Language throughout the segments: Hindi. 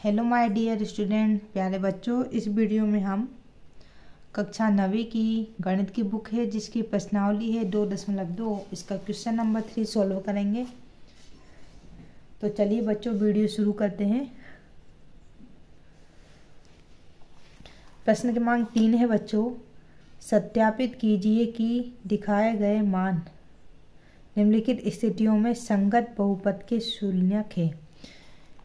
हेलो माय डियर स्टूडेंट, प्यारे बच्चों। इस वीडियो में हम कक्षा 9वीं की गणित की बुक है जिसकी प्रश्नावली है 2.2, इसका क्वेश्चन नंबर 3 सॉल्व करेंगे। तो चलिए बच्चों वीडियो शुरू करते हैं। प्रश्न क्रमांक 3 है बच्चों, सत्यापित कीजिए कि दिखाए गए मान निम्नलिखित स्थितियों में संगत बहुपद के शून्यक है।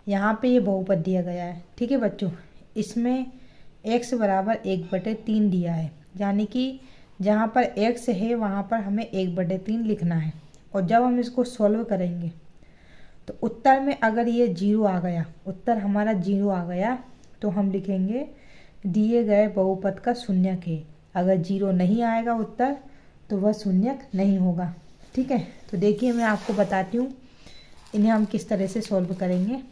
यहाँ पे ये बहुपद दिया गया है, ठीक है बच्चों। इसमें x बराबर 1/3 दिया है, यानी कि जहाँ पर x है वहाँ पर हमें 1/3 लिखना है। और जब हम इसको सॉल्व करेंगे तो उत्तर में अगर ये 0 आ गया, उत्तर हमारा 0 आ गया, तो हम लिखेंगे दिए गए बहुपद का शून्यक है। अगर 0 नहीं आएगा उत्तर तो वह शून्यक नहीं होगा, ठीक है। तो देखिए मैं आपको बताती हूँ इन्हें हम किस तरह से सॉल्व करेंगे।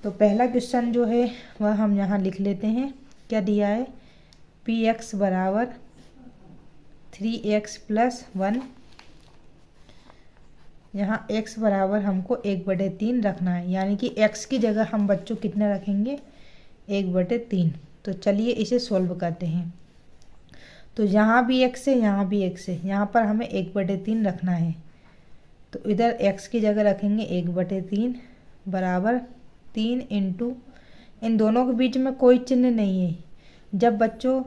तो पहला क्वेश्चन जो है वह हम यहाँ लिख लेते हैं। क्या दिया है? px बराबर 3x + 1। यहाँ x बराबर हमको 1/3 रखना है, यानी कि x की जगह हम बच्चों कितने रखेंगे? 1/3। तो चलिए इसे सॉल्व करते हैं। तो यहाँ भी x है, यहाँ भी x है, यहाँ पर हमें 1/3 रखना है। तो इधर x की जगह रखेंगे 1/3 बराबर 3 इंटू, इन दोनों के बीच में कोई चिन्ह नहीं है। जब बच्चों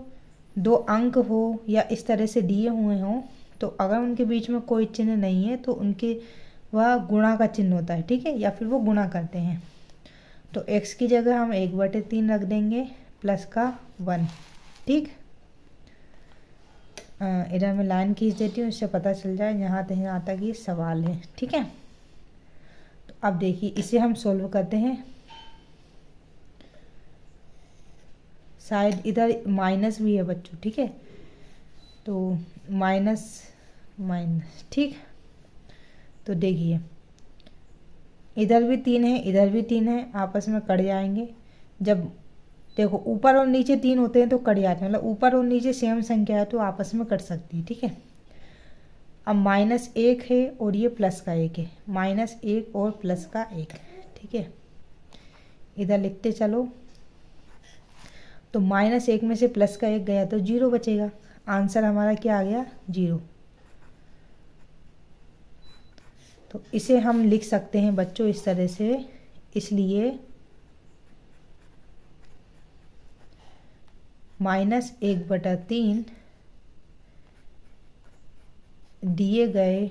2 अंक हो या इस तरह से दिए हुए हों, तो अगर उनके बीच में कोई चिन्ह नहीं है तो उनके वह गुणा का चिन्ह होता है, ठीक है, या फिर वो गुणा करते हैं। तो x की जगह हम 1/3 रख देंगे प्लस का 1, ठीक। इधर मैं लाइन खींच देती हूँ, इससे पता चल जाए यहाँ तक यहाँ तक ये सवाल है, ठीक है। तो अब देखिए इसे हम सॉल्व करते हैं। शायद इधर माइनस भी है बच्चों, ठीक है। तो माइनस, ठीक। तो देखिए इधर भी 3 है, इधर भी 3 है, आपस में कट जाएंगे। जब देखो ऊपर और नीचे 3 होते हैं तो कट जाते हैं, मतलब ऊपर और नीचे सेम संख्या है तो आपस में कट सकती है, ठीक है। अब -1 है और ये प्लस का 1 है, -1 और प्लस का 1, ठीक है। इधर लिखते चलो। तो -1 में से प्लस का 1 गया तो 0 बचेगा। आंसर हमारा क्या आ गया? 0। तो इसे हम लिख सकते हैं बच्चों इस तरह से, इसलिए -1/3 दिए गए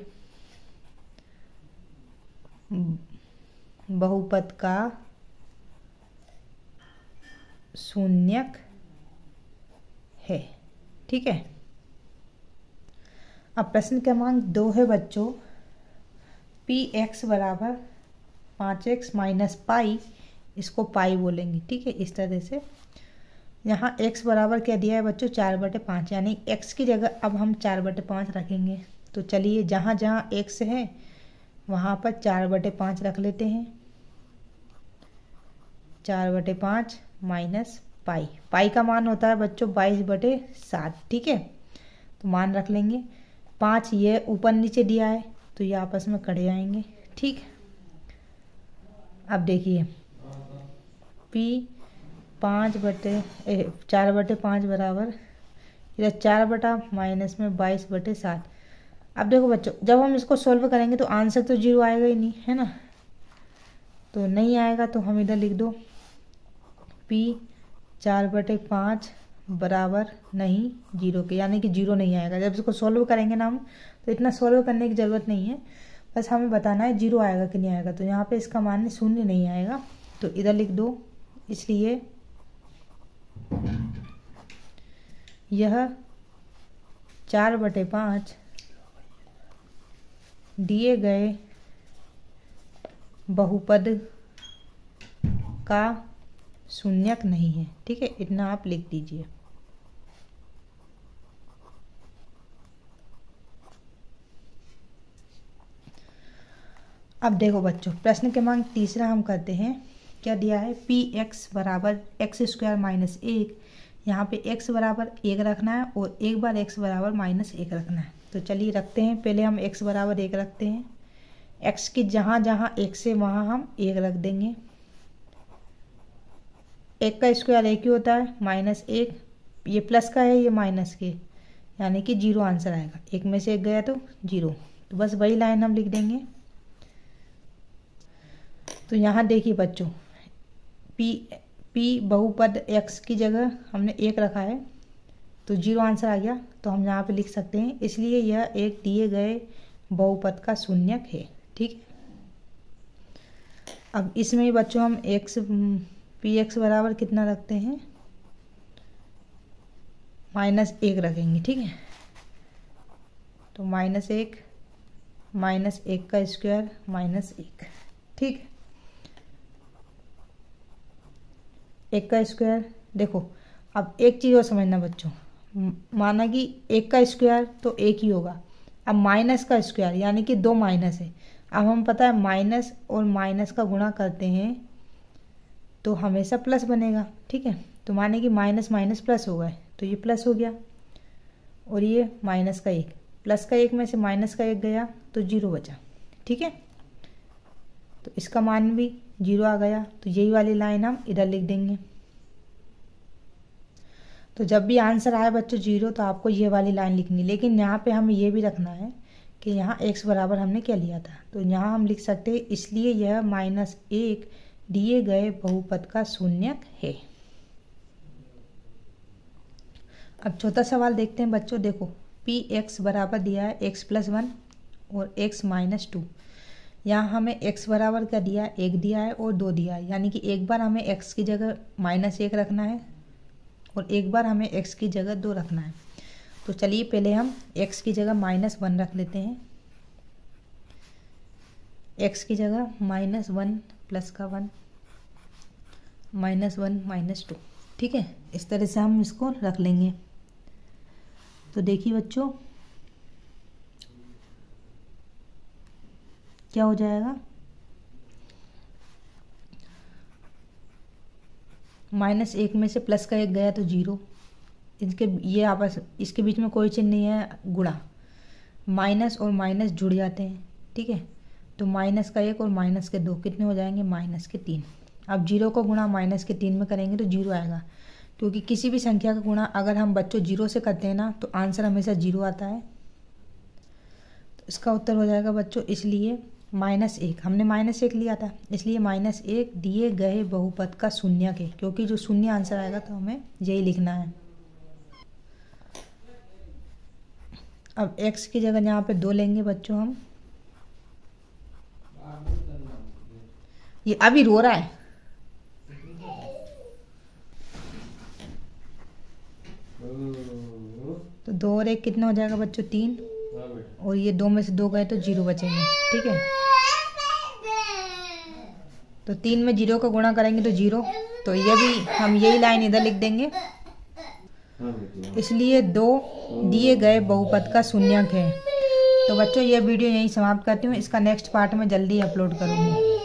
बहुपद का शून्यक है, ठीक है। अब प्रश्न क्रमांक 2 है बच्चों, px बराबर 5x - पाई, इसको पाई बोलेंगे, ठीक है, इस तरह से। यहाँ x बराबर क्या दिया है बच्चों? 4/5, यानी x की जगह अब हम 4/5 रखेंगे। तो चलिए जहाँ जहाँ x है वहाँ पर 4/5 रख लेते हैं। 4/5 माइनस पाई, पाई का मान होता है बच्चों 22/7, ठीक है। तो मान रख लेंगे। 5 ये ऊपर नीचे दिया है तो ये आपस में कट जाएंगे, ठीक। अब देखिए p 4/5 बराबर इधर 4 माइनस में 22/7। अब देखो बच्चों जब हम इसको सॉल्व करेंगे तो आंसर तो 0 आएगा ही नहीं, है ना। तो नहीं आएगा तो हम इधर लिख दो p 4/5 बराबर नहीं 0 के, यानी कि 0 नहीं आएगा। जब इसको सॉल्व करेंगे ना हम, तो इतना सॉल्व करने की ज़रूरत नहीं है, बस हमें बताना है 0 आएगा कि नहीं आएगा। तो यहाँ पे इसका मान 0 नहीं आएगा, तो इधर लिख दो। इसलिए यह 4/5 दिए गए बहुपद का शून्यक नहीं है, ठीक है। इतना आप लिख दीजिए। अब देखो बच्चों प्रश्न क्रमांक 3 हम करते हैं। क्या दिया है? px बराबर x² - 1। यहाँ पे x बराबर 1 रखना है और एक बार x बराबर -1 रखना है। तो चलिए रखते हैं। पहले हम x बराबर 1 रखते हैं। x की जहाँ जहाँ 1 से वहाँ हम 1 रख देंगे। एक का स्क्वायर एक ही होता है, -1, ये प्लस का है ये माइनस के, यानी कि 0 आंसर आएगा। एक में से एक गया तो 0, तो बस वही लाइन हम लिख देंगे। तो यहाँ देखिए बच्चों, p बहुपद x की जगह हमने 1 रखा है तो 0 आंसर आ गया। तो हम यहाँ पे लिख सकते हैं, इसलिए यह एक दिए गए बहुपद का शून्यक है। ठीक है, अब इसमें ही बच्चों हम px बराबर कितना रखते हैं, -1 रखेंगे। ठीक है, तो -1 -1 का स्क्वायर -1। ठीक है, 1 का स्क्वायर, देखो अब एक चीज़ और समझना बच्चों, माना कि 1 का स्क्वायर तो 1 ही होगा। अब माइनस का स्क्वायर यानी कि 2 माइनस है। अब हम पता है माइनस और माइनस का गुणा करते हैं तो हमेशा प्लस बनेगा। ठीक है, तो माने कि माइनस माइनस प्लस हो गए तो ये प्लस हो गया, और ये -1, प्लस का 1 में से माइनस का 1 गया तो 0 बचा। ठीक है, तो इसका मान भी 0 आ गया, तो यही वाली लाइन हम इधर लिख देंगे। तो जब भी आंसर आए बच्चों 0 तो आपको ये वाली लाइन लिखनी, लेकिन यहाँ पे हमें ये भी रखना है कि यहाँ x बराबर हमने क्या लिया था। तो यहाँ हम लिख सकते हैं, इसलिए यह -1 दिए गए बहुपद का शून्यक है। अब चौथा सवाल देखते हैं बच्चों। देखो px बराबर दिया है x+1 और x -2। यहाँ हमें x बराबर क्या दिया है, 1 दिया है और 2 दिया है, यानी कि एक बार हमें x की जगह -1 रखना है और एक बार हमें x की जगह 2 रखना है। तो चलिए पहले हम x की जगह -1 रख लेते हैं। x की जगह -1 प्लस का 1 -1 -2। ठीक है, इस तरह से हम इसको रख लेंगे। तो देखिए बच्चों क्या हो जाएगा, -1 में से प्लस का 1 गया तो 0, ये आपस इसके बीच में कोई चिन्ह नहीं है गुणा, माइनस और माइनस जुड़ जाते हैं। ठीक है, तो -1 और -2 कितने हो जाएंगे, -3। अब 0 को गुणा -3 में करेंगे तो 0 आएगा, क्योंकि किसी भी संख्या का गुणा अगर हम बच्चों 0 से करते हैं ना तो आंसर हमेशा 0 आता है। तो इसका उत्तर हो जाएगा बच्चों, इसलिए -1, हमने -1 लिया था, इसलिए -1 दिए गए बहुपद का शून्यक है, क्योंकि जो शून्य आंसर आएगा तो हमें यही लिखना है। अब x की जगह यहाँ पे 2 लेंगे बच्चों हम। ये अभी रो रहा है, तो 2 और 1 कितना हो जाएगा बच्चों, 3, और ये 2 में से 2 गए तो 0 बचेंगे। ठीक है, तो 3 में 0 का गुणा करेंगे तो 0, तो ये भी हम यही लाइन इधर लिख देंगे। इसलिए 2 दिए गए बहुपद का शून्यक है। तो बच्चों ये वीडियो यहीं समाप्त करती हूँ, इसका नेक्स्ट पार्ट में जल्दी अपलोड करूँगी।